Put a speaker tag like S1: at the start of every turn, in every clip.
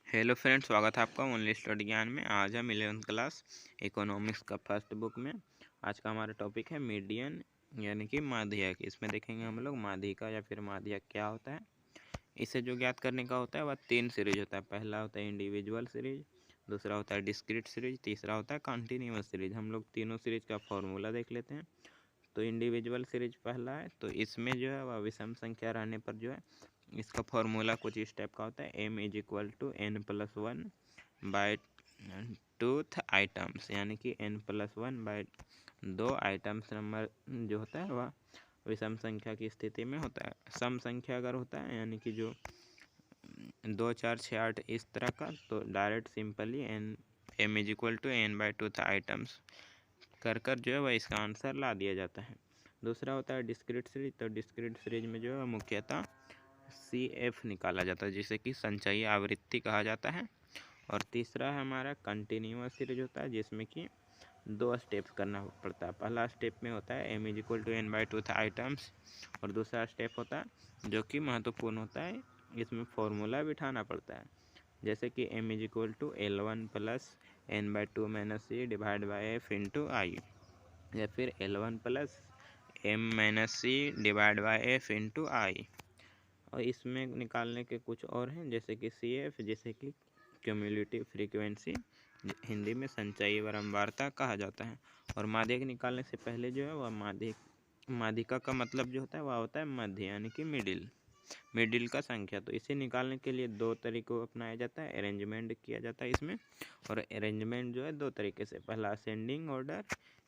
S1: Hello friends, स्वागत है आपका ओनली स्टडी ज्ञान में। आज हम 11th क्लास इकोनॉमिक्स का फर्स्ट बुक में आज का हमारा टॉपिक है मीडियन यानी कि माध्यक। इसमें देखेंगे हम लोग माध्यिका या फिर माध्यक क्या होता है। इसे जो ज्ञात करने का होता है वह 3 सीरीज होता है। पहला होता है इंडिविजुअल सीरीज, दूसरा होता है डिस्क्रीट सीरीज, तीसरा होता है कॉन्टिन्यूअस सीरीज। हम लोग तीनों सीरीज का फॉर्मूला देख लेते हैं। तो इंडिविजुअल सीरीज पहला है, तो इसमें जो है वह विषम संख्या रहने पर जो है इसका फॉर्मूला कुछ इस टाइप का होता है। m = n+1 bye 2th items, यानी कि n+1 बाय 2 आइटम्स नंबर जो होता है वह विषम संख्या की स्थिति में होता है। सम संख्या अगर होता है यानी कि जो 2, 4, 6, 8 इस तरह का, तो direct simply m = n/2th items कर जो है वह इसका आंसर ला दिया जाता है। दूसरा होता है डिस्क्रीट सीरीज। तो डिस्क्रीट सीरीज में जो है मुख्यतः CF निकाला जाता है, जिसे कि संचयी आवृत्ति कहा जाता है। और तीसरा है हमारा कंटिन्यूअस सीरीज होता है, जिसमें कि 2 स्टेप्स करना पड़ता है। पहला स्टेप में होता है m = n/2th आइटम्स, और दूसरा स्टेप होता है जो कि महत्वपूर्ण होता है, इसमें फॉर्मूला बिठाना पड़ता है। जैसे कि m = L1 + n/2 - c / f × i, या फिर L1 + m - c / f × i। और इसमें निकालने के कुछ और हैं, जैसे कि CF, जैसे कि क्यूमुलेटिव फ्रीक्वेंसी, हिंदी में संचयी बारंबारता कहा जाता है। और माध्यक निकालने से पहले जो है वह माध्यिका का मतलब जो होता है वह होता है मध्य, यानी कि मिडिल का संख्या। तो इसे निकालने के लिए 2 तरीकों अपनाया जाता है, अरेंजमेंट किया जाता है इसमें। और अरेंजमेंट जो है 2 तरीके से, पहला असेंडिंग ऑर्डर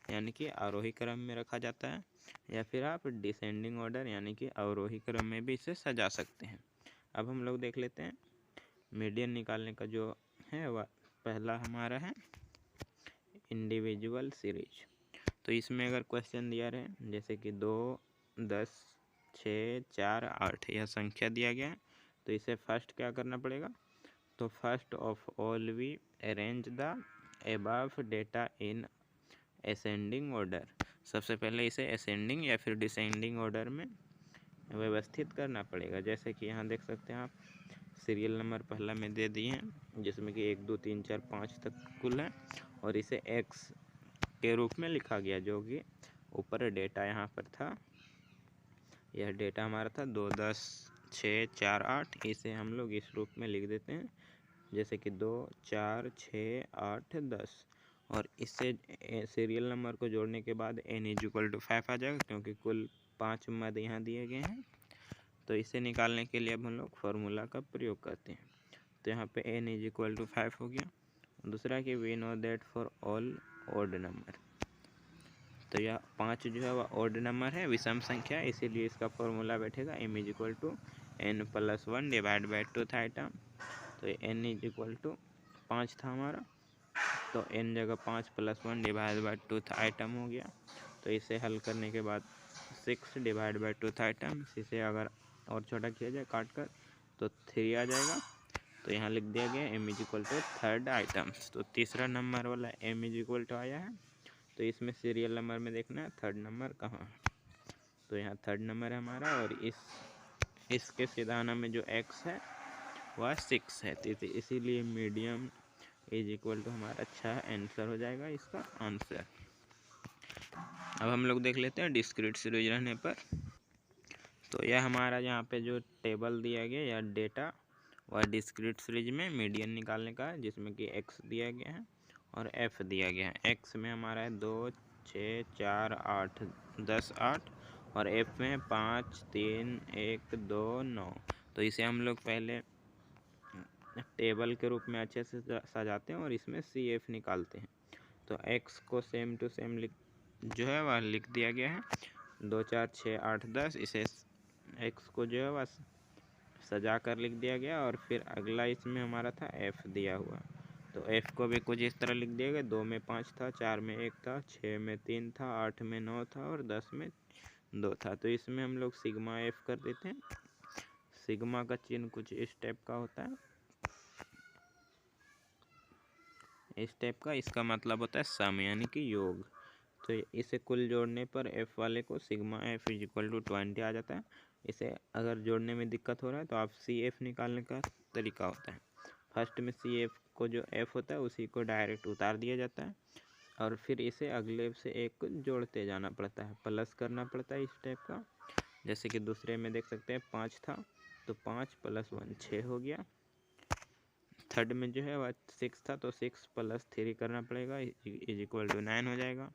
S1: यानी कि आरोही क्रम में रखा जाता है, या फिर आप डिसेंडिंग ऑर्डर यानी कि अवरोही क्रम में भी इसे सजा सकते हैं। अब हम लोग देख लेते हैं मीडियन निकालने का जो है वह पहला हमारा है इंडिविजुअल सीरीज। तो इसमें अगर क्वेश्चन दिया रहे जैसे कि 2, 10, 6, 4, 8 यह संख्या दिया गया है, तो इसे फर्स्ट क्या करना पड़ेगा। तो first of all we arrange the above data in ascending order. सबसे पहले इसे असेंडिंग या फिर डिसेंडिंग ऑर्डर में व्यवस्थित करना पड़ेगा। जैसे कि यहाँ देख सकते हैं आप, सीरियल नंबर पहला में दे दिए हैं, जिसमें कि 1, 2, 3, 4, 5 तक कुल है, और इसे x के रूप में लिखा गया, जो कि ऊपर डेटा यहाँ पर था। यह डेटा हमारा था 2, 10, 6, 4, 8। इसे हम लोग इस रूप में लिख देते हैं, जैसे कि 2, 4, 6, 8, 10। और इससे सीरियल नंबर को जोड़ने के बाद n = 5 आ जाएगा, क्योंकि कुल 5 मद यहाँ दिए गए हैं। तो इसे निकालने के लिए अब हम लोग फार्मूला का प्रयोग करते हैं। तो यहाँ पे n = 5 हो गया। दूसरा कि we know that for all odd number, तो यह 5 जो है वह ऑड नंबर है, विषम संख्या, इसीलिए इसका फॉर्मूला बैठेगा m = n+1 / 2th आइटम। तो n = 5 था हमारा, तो n जगह 5 + 1 / 2th आइटम हो गया। तो इसे हल करने के बाद 6 / 2th आइटम, इसे अगर और छोटा किया जाए काट कर तो 3 आ जाएगा। तो यहाँ लिख दिया गया m = 3rd आइटम। तो तीसरा नंबर वाला m = आया है, तो इसमें सीरियल नंबर में देखना है 3rd नंबर कहाँ है। तो यहाँ 3rd नंबर है हमारा, और इसके सिधाना में जो x है वह 6 है, तो इसीलिए मीडियम = हमारा अच्छा आंसर हो जाएगा इसका आंसर। अब हम लोग देख लेते हैं डिस्क्रीट सीरीज रहने पर। तो यह हमारा यहाँ पे जो टेबल दिया गया या डेटा वह डिस्क्रीट सीरीज में मीडियन निकालने का है, जिसमें कि x दिया गया है और f दिया गया है। x में हमारा है 2, 6, 4, 8, 10, 8, और f में 5, 3, 1, 2, 9। तो इसे हम लोग पहले टेबल के रूप में अच्छे से सजाते हैं और इसमें CF निकालते हैं। तो x को सेम टू सेम जो है वह लिख दिया गया है, 2, 4, 6, 8, 10। इसे x को जो है वह सजा कर लिख दिया गया, और फिर अगला इसमें हमारा था f दिया हुआ। तो f को भी कुछ इस तरह लिख दिया गया, 2 में 5 था, 4 में 1 था, 6 में 3 था, 8 में 9 था, और 10 में 2 था। तो इसमें हम लोग सिग्मा f कर देते हैं। सिग्मा का चिन्ह कुछ इस टाइप का होता है, इस टाइप का। इसका मतलब होता है सम यानी कि योग। तो इसे कुल जोड़ने पर f वाले को सिग्मा f = 20 आ जाता है। इसे अगर जोड़ने में दिक्कत हो रहा है तो आप CF निकालने का तरीका होता है, फर्स्ट में सी एफ को जो एफ होता है उसी को डायरेक्ट उतार दिया जाता है और फिर इसे अगले से एक को जोड़ते जाना पड़ता है, प्लस करना पड़ता है इस टाइप का। जैसे कि दूसरे में देख सकते हैं 5 था तो 5 + 1 6 हो गया। थर्ड में जो है वह 6 था तो 6 + 3 करना पड़ेगा = 9 हो जाएगा।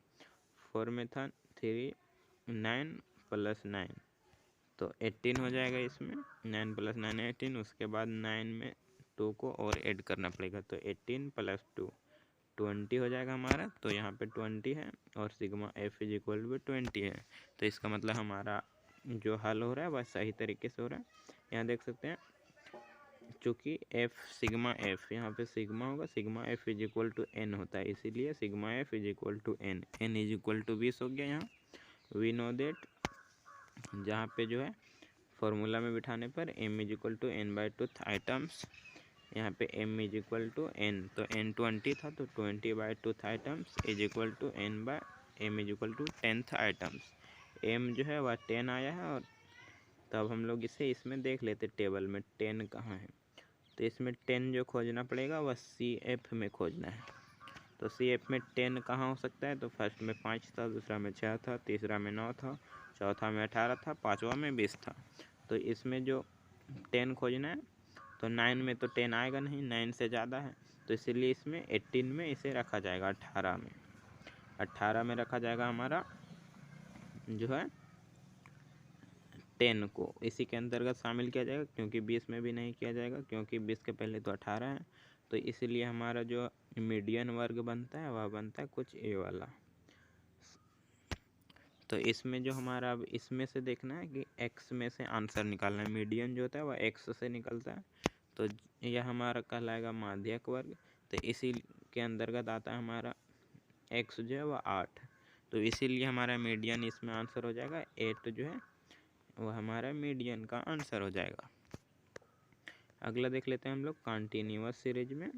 S1: 4 में था 3 9 + 9 तो 18 हो जाएगा इसमें। 9 + 9 18। उसके बाद 9 में 2 को और ऐड करना पड़ेगा तो 18 + 2 20 हो जाएगा हमारा। तो यहाँ पे 20 है और सिग्मा एफ = 20 है। तो इसका मतलब हमारा जो हल हो रहा है वह सही तरीके से हो रहा है। यहाँ देख सकते हैं चूँकि एफ सिग्मा एफ यहाँ पे सिग्मा होगा, सिग्मा एफ = n होता है, इसीलिए सिग्मा एफ = n। n = 20 हो गया। यहाँ वी नो देट जहाँ पे जो है फॉर्मूला में बिठाने पर m = n/2 आइटम्स, यहाँ पे m = n तो n 20 था तो 20/2 items m = 10th items. m जो है वह 10 आया है और तब हम लोग इसे इसमें देख लेते टेबल में 10 कहाँ है। तो इसमें 10 जो खोजना पड़ेगा वह CF में खोजना है। तो CF में 10 कहाँ हो सकता है, तो फर्स्ट में 5 था, दूसरा में 6 था, तीसरा में 9 था, चौथा में 18 था, पाँचवा में 20 था। तो इसमें जो 10 खोजना है तो 9 में तो 10 आएगा नहीं, 9 से ज़्यादा है, तो इसीलिए इसमें 18 में इसे रखा जाएगा। 18 में रखा जाएगा हमारा जो है 10 को इसी के अंतर्गत शामिल किया जाएगा, क्योंकि 20 में भी नहीं किया जाएगा क्योंकि 20 के पहले तो 18 है। तो इसीलिए हमारा जो मीडियन वर्ग बनता है वह बनता है कुछ ए वाला। तो इसमें जो हमारा अब इसमें से देखना है कि x में से आंसर निकालना है। मीडियन जो होता है वह x से निकलता है, तो यह हमारा कहलाएगा माध्यक वर्ग। तो इसी के अंतर्गत आता है हमारा x जो है वह 8, तो इसीलिए हमारा मीडियन इसमें आंसर हो जाएगा। 8 जो है वह हमारा मीडियन का आंसर हो जाएगा। अगला देख लेते हैं हम लोग कॉन्टीन्यूअस सीरीज में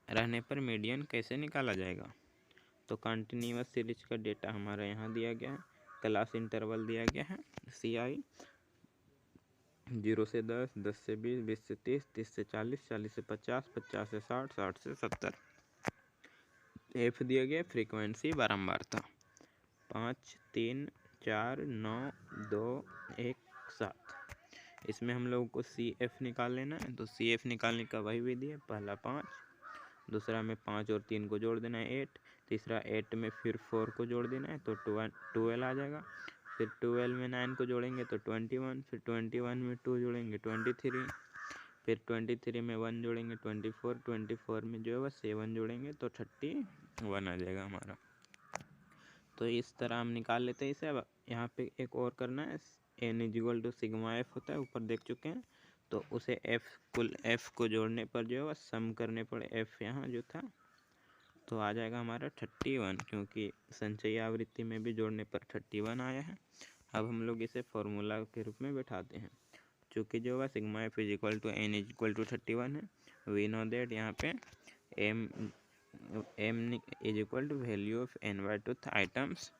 S1: रहने पर मीडियन कैसे निकाला जाएगा। तो कॉन्टीन्यूअस सीरीज का डेटा हमारा यहाँ दिया गया है, क्लास इंटरवल दिया गया है CI 0 से 10, 10 से 20, 20 से 30, 30 से 40, 40 से 50, 50 से 60, 60 से 70। F दिया गया, फ्रीक्वेंसी बारंबारता 5 3 4 9 2 1 7। इसमें हम लोगों को CF निकाल लेना है। तो CF निकालने का वही विधि है, पहला 5, दूसरा में 5 और 3 को जोड़ देना है 8, तीसरा 8 में फिर 4 को जोड़ देना है तो 12 आ जाएगा। फिर 12 में 9 को जोड़ेंगे तो 21, फिर 21 में 2 जोड़ेंगे 23, फिर 23 में 1 जोड़ेंगे 24, 24 में जो है वह 7 जोड़ेंगे तो 31 आ जाएगा हमारा। तो इस तरह हम निकाल लेते हैं इसे। अब यहाँ पे एक और करना है, n = सिग्मा एफ होता है, ऊपर देख चुके हैं। तो उसे कुल f को जोड़ने पर जो है वह सम करने पर f यहाँ जो था तो आ जाएगा हमारा 31, क्योंकि संचयी आवृत्ति में भी जोड़ने पर 31 आया है। अब हम लोग इसे फॉर्मूला के रूप में बैठाते हैं, चूँकि जो है सिग्मा एफ = n = 31 है। वी नो देट यहाँ पे m = value of n/2 items.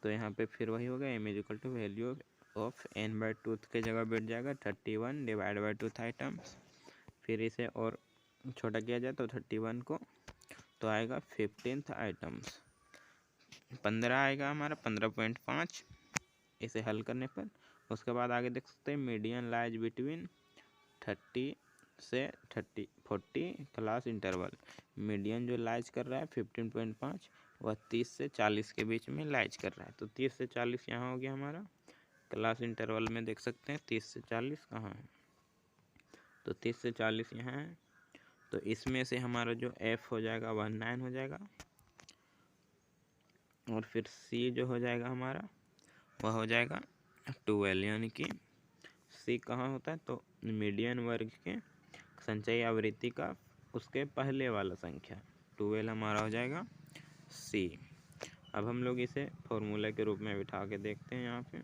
S1: तो यहाँ पे फिर वही होगा, m = वैल्यू ऑफ n/2 के जगह बैठ जाएगा 31 / 2 आइटम्स। फिर इसे और छोटा किया जाए तो 31 को तो आएगा 15th आइटम्स, 15 आएगा हमारा 15.5 इसे हल करने पर। उसके बाद आगे देख सकते हैं मीडियन लाइज बिटवीन 30 से 40 क्लास इंटरवल। मीडियन जो लाइज कर रहा है 15.5 वह 30 से 40 के बीच में लाइज कर रहा है। तो 30 से 40 यहाँ हो गया हमारा। क्लास इंटरवल में देख सकते हैं 30 से 40 कहाँ है, तो 30 से 40 यहाँ है। तो इसमें से हमारा जो F हो जाएगा वह 9 हो जाएगा, और फिर C जो हो जाएगा हमारा वह हो जाएगा 12, यानी कि C कहाँ होता है, तो मीडियन वर्ग के संचयी आवृत्ति का उसके पहले वाला संख्या 12 हमारा हो जाएगा C। अब हम लोग इसे फॉर्मूला के रूप में बिठा के देखते हैं। यहाँ पे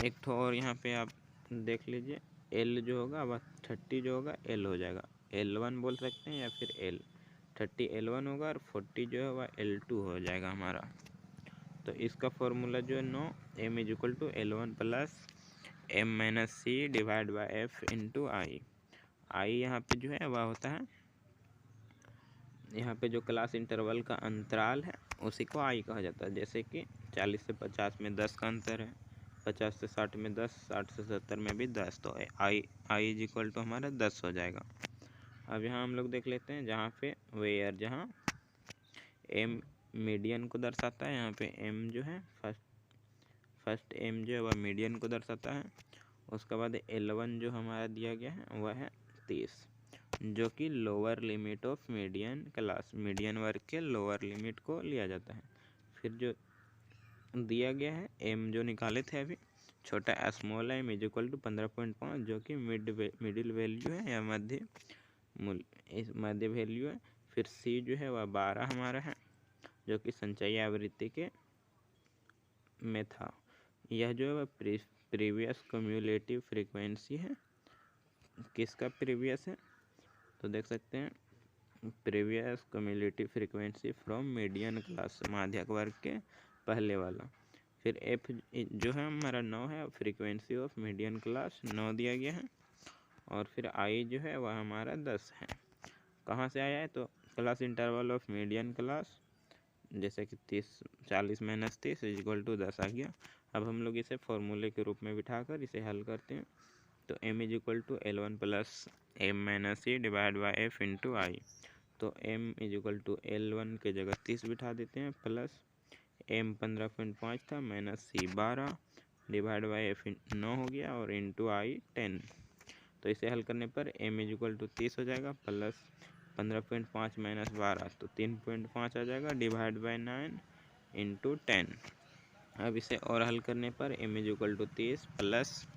S1: एक ठो और यहाँ पे आप देख लीजिए, L जो होगा वह 30 जो होगा L हो जाएगा, L1 बोल सकते हैं या फिर L 30 L1 होगा और 40 जो है वह L2 हो जाएगा हमारा। तो इसका फॉर्मूला जो है m = L1 + m - c / f × I। आई यहाँ पे जो है वह होता है, यहाँ पे जो क्लास इंटरवल का अंतराल है उसी को आई कहा जाता है। जैसे कि 40 से 50 में 10 का अंतर है, 50 से 60 में 10, 60 से 70 में भी 10, तो आई इज इक्वल टू हमारा 10 हो जाएगा। अब यहाँ हम लोग देख लेते हैं जहाँ पे वेयर, जहाँ एम मीडियन को दर्शाता है, यहाँ पे एम जो है फर्स्ट एम जो है वह मीडियन को दर्शाता है। उसके बाद L1 जो हमारा दिया गया है वह है 30, जो कि lower limit of median class, median वर्ग के लोअर लिमिट को लिया जाता है। फिर जो दिया गया है एम जो निकाले थे अभी, छोटा small m is equal to 15.5, जो कि मिडिल वैल्यू है या मध्य वैल्यू है। फिर सी जो है वह 12 हमारा है, जो कि संचयी आवृत्ति के में था। यह जो है वह प्रीवियस क्यूमुलेटिव फ्रीक्वेंसी है। किसका प्रीवियस है, तो देख सकते हैं previous cumulative frequency from median class, माध्यक वर्ग के पहले वाला। फिर एफ जो है हमारा 9 है, फ्रीक्वेंसी ऑफ मीडियन क्लास 9 दिया गया है। और फिर आई जो है वह हमारा 10 है। कहाँ से आया है, तो class interval of median class, जैसे कि 40 माइनस 30 इज इक्वल टू 10 आ गया। अब हम लोग इसे फॉर्मूले के रूप में बिठाकर इसे हल करते हैं। तो m is equal to L1 plus m minus C divide by F into I. तो m is equal to L1 के जगह 30 बिठा देते हैं, प्लस m 15.5 था minus C 12 divide by F 9 हो गया और इंटू आई 10। तो इसे हल करने पर m इज इक्वल टू 30 हो जाएगा, प्लस 15.5 माइनस 12 तो 3.5 आ जाएगा, डिवाइड बाई 9 इंटू 10। अब इसे और हल करने पर m is equal to 30 plus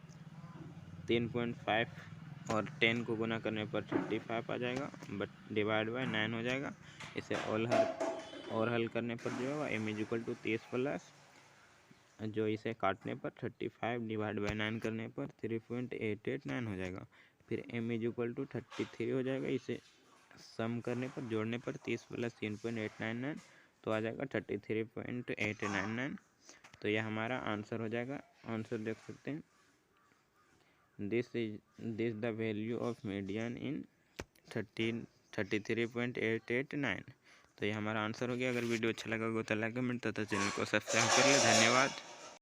S1: 3.5 और 10 को गुना करने पर 35 आ जाएगा, बट डिवाइड बाई 9 हो जाएगा। इसे और हल करने पर जो है m is equal to 30 plus जो इसे काटने पर 35 डिवाइड बाई 9 करने पर 3.889 हो जाएगा। फिर m इज इक्वल टू 33 हो जाएगा। इसे सम करने पर, जोड़ने पर 30 प्लस 3.899 तो आ जाएगा 33.899। तो यह हमारा आंसर हो जाएगा। आंसर देख सकते हैं, this the value of median in 33.889। तो ये हमारा आंसर हो गया। अगर वीडियो अच्छा लगा हो तो लाइक कमेंट तथा चैनल को सब्सक्राइब कर ले। धन्यवाद।